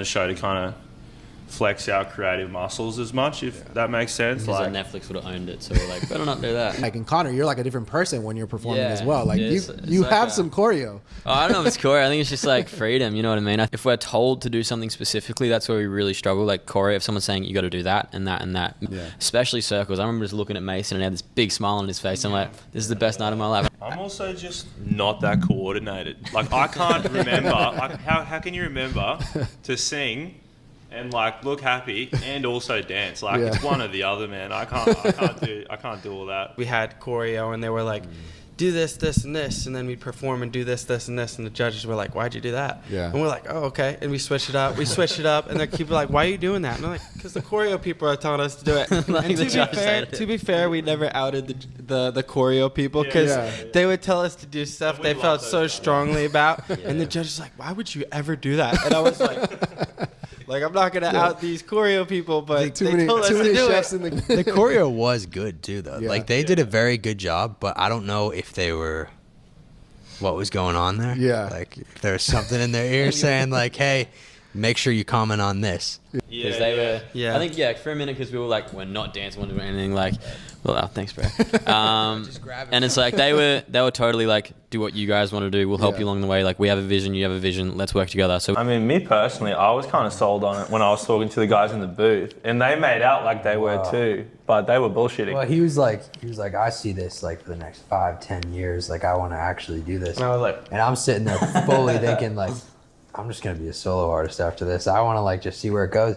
the show to kind of flex our creative muscles as much, if that makes sense. Because Netflix would have owned it, so we're like, better not do that. Like in Connor, you're like a different person when you're performing Yeah, as well. Like it's you like have some choreo. Oh, I don't know if it's choreo. I think it's just like freedom. You know what I mean? If we're told to do something specifically, that's where we really struggle. Like choreo, if someone's saying you got to do that and that and that, especially circles. I remember just looking at Mason and he had this big smile on his face. I'm like, this is the best night of my life. I'm also just not that coordinated. Like I can't remember. Like how can you remember to sing and like look happy and also dance? Like it's one or the other, man. I can't do all that. We had choreo and they were like, do this, this, and this, and then we'd perform and do this, this, and this, and the judges were like, why'd you do that? Yeah. And we're like, oh, okay. And we switch it up, and they keep like, why are you doing that? And I'm like, because the choreo people are telling us to do it. Like And the to be fair, we never outed the choreo people because they would tell us to do stuff they felt so strongly about, and the judge was like, why would you ever do that? And I was like, I'm not gonna out these choreo people, but they told us to do it. The choreo was good too, though. Yeah. Like they did a very good job, but I don't know if they were what was going on there. Yeah. Like if there was something in their ear saying like, "Hey, make sure you comment on this." Because they were, I think, for a minute, because we were like, we're not dancing, we're not doing anything. Like, well, thanks, bro. And it's like they were totally like, do what you guys want to do. We'll help you along the way. Like, we have a vision, you have a vision. Let's work together. So, I mean, me personally, I was kind of sold on it when I was talking to the guys in the booth, and they made out like they were too, but they were bullshitting. Well, he was like, I see this like for the next 5-10 years. Like, I want to actually do this. And I was like, and I'm sitting there fully thinking like, I'm just gonna be a solo artist after this. I want to like just see where it goes.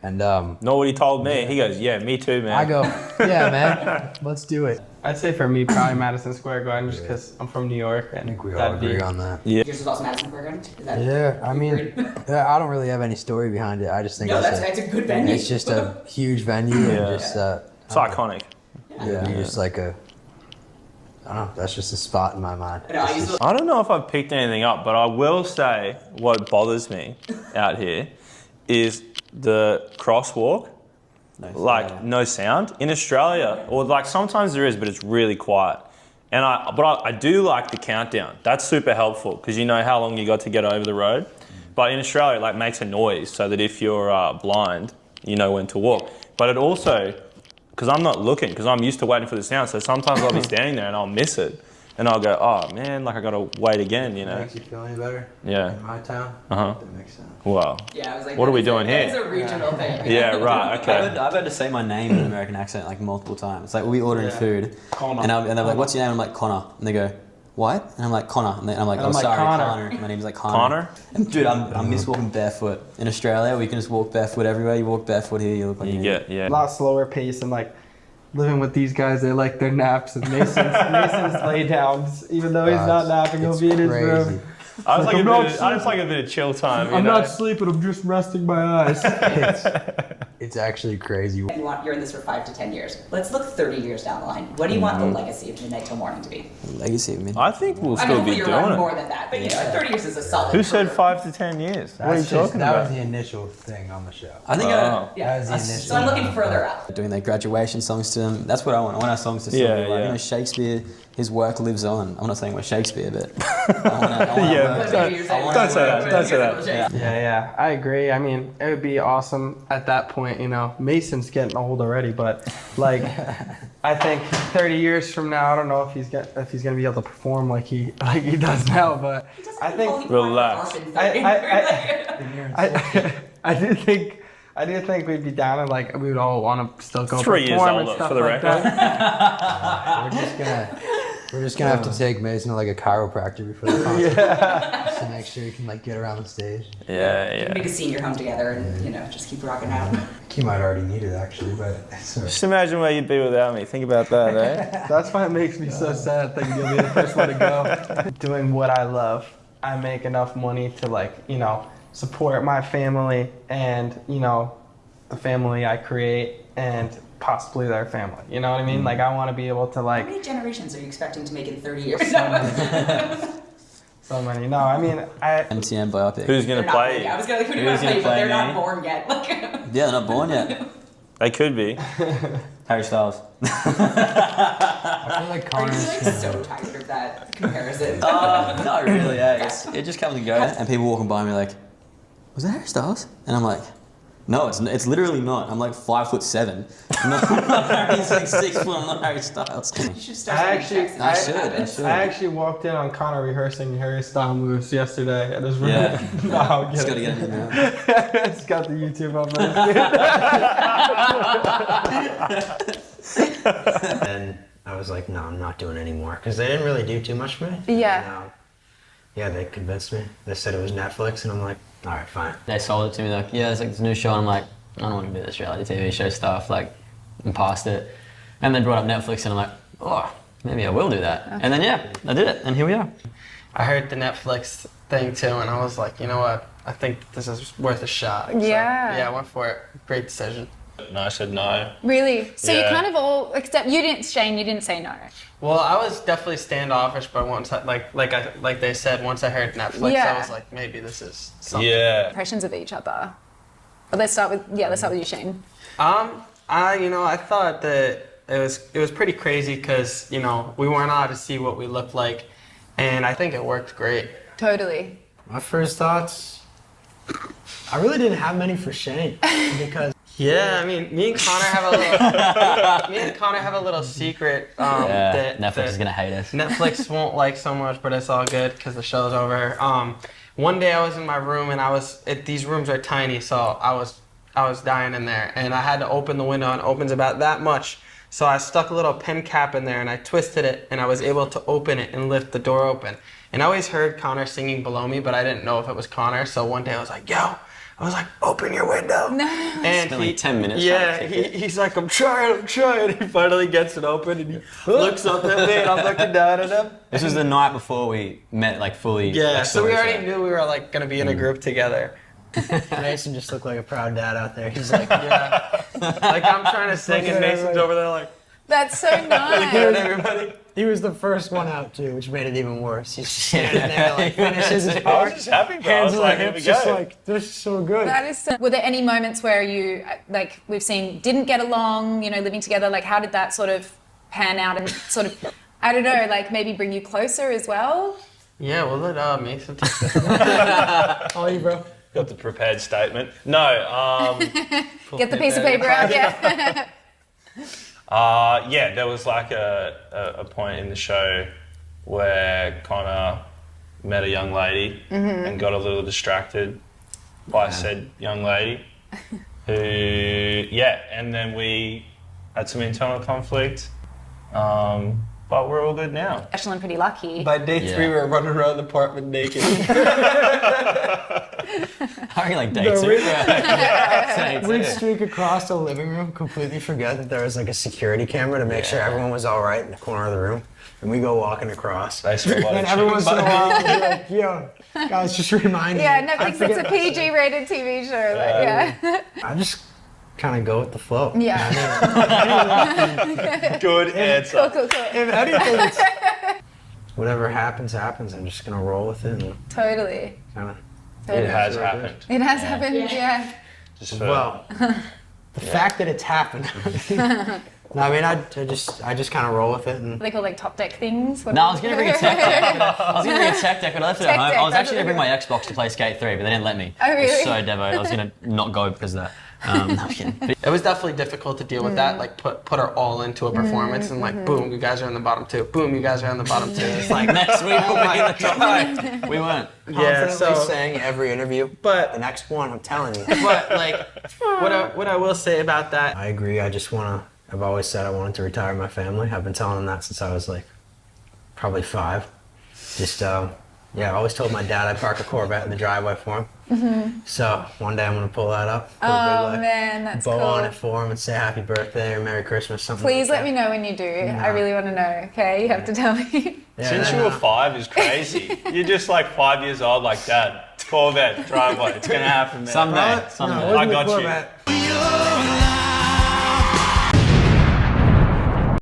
And Know what he told me? He goes, yeah, me too, man. I go, yeah, man, let's do it. I'd say for me, probably Madison Square Garden, just because I'm from New York. And I think we all agree on that. Yeah. Yours was also Madison Square Garden? Is that Yeah, I mean, I don't really have any story behind it. I just think that's a good venue. it's just a huge venue and just It's iconic. just like a. I don't know. That's just a spot in my mind. I don't know if I've picked anything up, but I will say what bothers me out here is the crosswalk. No sound in Australia, or like sometimes there is, but it's really quiet. And I do like the countdown. That's super helpful because you know how long you got to get over the road. But in Australia, it like makes a noise so that if you're blind, you know when to walk. But it also, because I'm not looking, because I'm used to waiting for the sound, so sometimes I'll be standing there and I'll miss it. And I'll go, oh man, like I gotta wait again, you know. Makes you feel any better? Yeah. In my town? That makes sense. Wow. Yeah, I was like, What are we doing It's here? a regional thing. Yeah, right, okay. I've had to say my name in an American accent like multiple times. It's like we'll be ordering food, and they're like, "What's your name?" I'm like, "Connor," and they go, "What?" And I'm like, "Connor," and I'm like, "I'm sorry, Connor." My name's like Connor. And dude, I miss walking barefoot. In Australia, we can just walk barefoot everywhere. You walk barefoot here, you look like You get, a lot slower pace and like living with these guys, they like their naps and Mason's lay downs. Even though he's not napping, he'll be in his room. I just like a bit of chill time. I'm not sleeping, I'm just resting my eyes. It's actually crazy. You're in this for 5 to 10 years. Let's look 30 years down the line. What do you want the legacy of Midnight Till Morning to be? Legacy of Midnight. I think we'll I still mean, be you're doing on it. more than that, but 30 years is a solid. Who said career. 5 to 10 years? What are you talking That about? was the initial thing on the show. I think That was the initial. So I'm looking further out. doing their graduation songs to them. That's what I want. I want our songs to still be like, you know, Shakespeare, his work lives on. I'm not saying we're Shakespeare, but Don't say that. Don't say that. Yeah, I agree. I mean, it would be awesome at that point, you know. Mason's getting old already, but like, I think 30 years from now, I don't know if he's gonna be able to perform like he does now, but I think Relax. I do think we'd be down and like we would all want to still go 3 years perform and older, stuff for the like record. that. We're just gonna have to take Mason to like a chiropractor before the concert just to make sure he can like get around the stage. Yeah. Make a senior home together and just keep rocking out. He might already need it actually, but Just imagine where you'd be without me. Think about that, eh? That's why it makes me so sad thinking you'll be the first one to go. Doing what I love, I make enough money to support my family and the family I create and possibly their family. You know what I mean? Like I want to be able to How many generations are you expecting to make in 30 years? So many. No, I mean MTN biopic. Who's going to play? I was going to who do you want to play, but they're not born yet. Yeah, they're not born yet. They could be. Harry Styles. I feel like Are you Connor's so tired of that comparison? Not really, yeah. It just comes and goes. And people walking by me like, was that Harry Styles? And I'm like, no, it's literally not. I'm like 5'7". He's like 6 foot. I'm not Harry Styles. You should start sending texts. I should. I actually walked in on Connor rehearsing Harry Style moves yesterday at his room. Yeah. No, I'm Just gotta kidding. get him in there. It's got the YouTube up. And I was like, no, I'm not doing any more because they didn't really do too much for me. Yeah. And, yeah, they convinced me. They said it was Netflix, and I'm like, all right, fine. They sold it to me like, yeah, it's like this new show. And I'm like, I don't want to do this reality TV show stuff. Like, I'm past it. And they brought up Netflix, and I'm like, oh, maybe I will do that. And then yeah, I did it, and here we are. I heard the Netflix thing too, and I was like, you know what? I think this is worth a shot. So, Yeah. yeah, I went for it. Great decision. No, I said no. Really? So you Yeah. kind of all, except you didn't, Shane, you didn't say no. Well, I was definitely standoffish, but once I, like they said, once I heard Netflix, Yeah. I was like, maybe this is something. Yeah. Impressions of each other. But let's start with you, Shane. I thought that it was pretty crazy because, you know, we weren't allowed to see what we looked like, and I think it worked great. Totally. My first thoughts, I really didn't have many for Shane because Yeah, I mean, me and Connor have a little secret that Netflix is gonna hate us. Netflix won't like so much, but it's all good because the show's over. One day I was in my room and these rooms are tiny, so I was dying in there, and I had to open the window, and it opens about that much. So I stuck a little pen cap in there and I twisted it, and I was able to open it and lift the door open. And I always heard Connor singing below me, but I didn't know if it was Connor. So one day I was like, yo, open your window. And Spent like 10 minutes Yeah, trying to fix he's like, I'm trying. He finally gets it open and he looks up at me and I'm looking down at him. This was the night before we met, like fully. Yeah, like, so we fully, already knew we were like gonna be in a group together. Mason just looked like a proud dad out there. He's like, Yeah. Like I'm trying to sing and Mason's over there like, That's so nice. everybody. he was the first one out too, which made it even worse. He's just standing there like finishes his I was part, just happy, bro. I hands was on the like, here we hips, just go. like this is so good. That is so, were there any moments where you, like we've seen, didn't get along, you know, living together? Like how did that sort of pan out and sort of, I don't know, like maybe bring you closer as well? Yeah, we'll let Mason take this. All you, bro. Got the prepared statement. No. Get the piece of paper out, yeah. Yeah, there was like a point in the show where Connor met a young lady and got a little distracted by said young lady who, and then we had some internal conflict, but we're all good now. Actually, I'm pretty lucky. By day 3 we were running around the apartment naked. I reckon like day two. We'd streak across the living room, completely forget that there was like a security camera to make sure everyone was all right in the corner of the room. And we go walking across. They still And every once in a while, we'll be like, yo, guys, just remind me. Yeah, I Netflix, it's a forget- PG-rated TV show. Yeah. I just kind of go with the flow. Yeah. Good answer. Cool. If anything, it's, whatever happens, happens. I'm just going to roll with it and Totally. kind of. It has happened. It has happened, yeah. Just for, Well, the fact that it's happened. No, I mean, I just kind of roll with it. And They call like top deck things. What No, I was gonna bring a tech deck. I was gonna bring a tech deck, but I left it Tech at home. deck, I was that's actually what gonna bring my Xbox to play Skate 3, but they didn't let me. Oh, It was really? so devo. I was gonna not go because of that. No, I'm kidding. But It was definitely difficult to deal with that, like put her all into a performance and like boom, you guys are in the bottom 2. Boom, you guys are in the bottom 2. It's like next week we'll be in the top 5. We weren't. yeah, so saying every interview, but the next one, I'm telling you. but like what I will say about that, I agree. I've always said I wanted to retire my family. I've been telling them that since I was like probably 5. Just I always told my dad I'd park a Corvette in the driveway for him. So one day I'm gonna pull that up, put a Oh big man, that's bow on cool. it for him, and say happy birthday or Merry Christmas, something. Please like let me know when you do. I really want to know, okay? You have to tell me. Yeah, Since then, you were 5 is crazy. You're just like 5 years old, like Dad. Corvette, driveway. It's gonna happen, man. Someday. No, Someday. it wasn't I the got you. Corvette.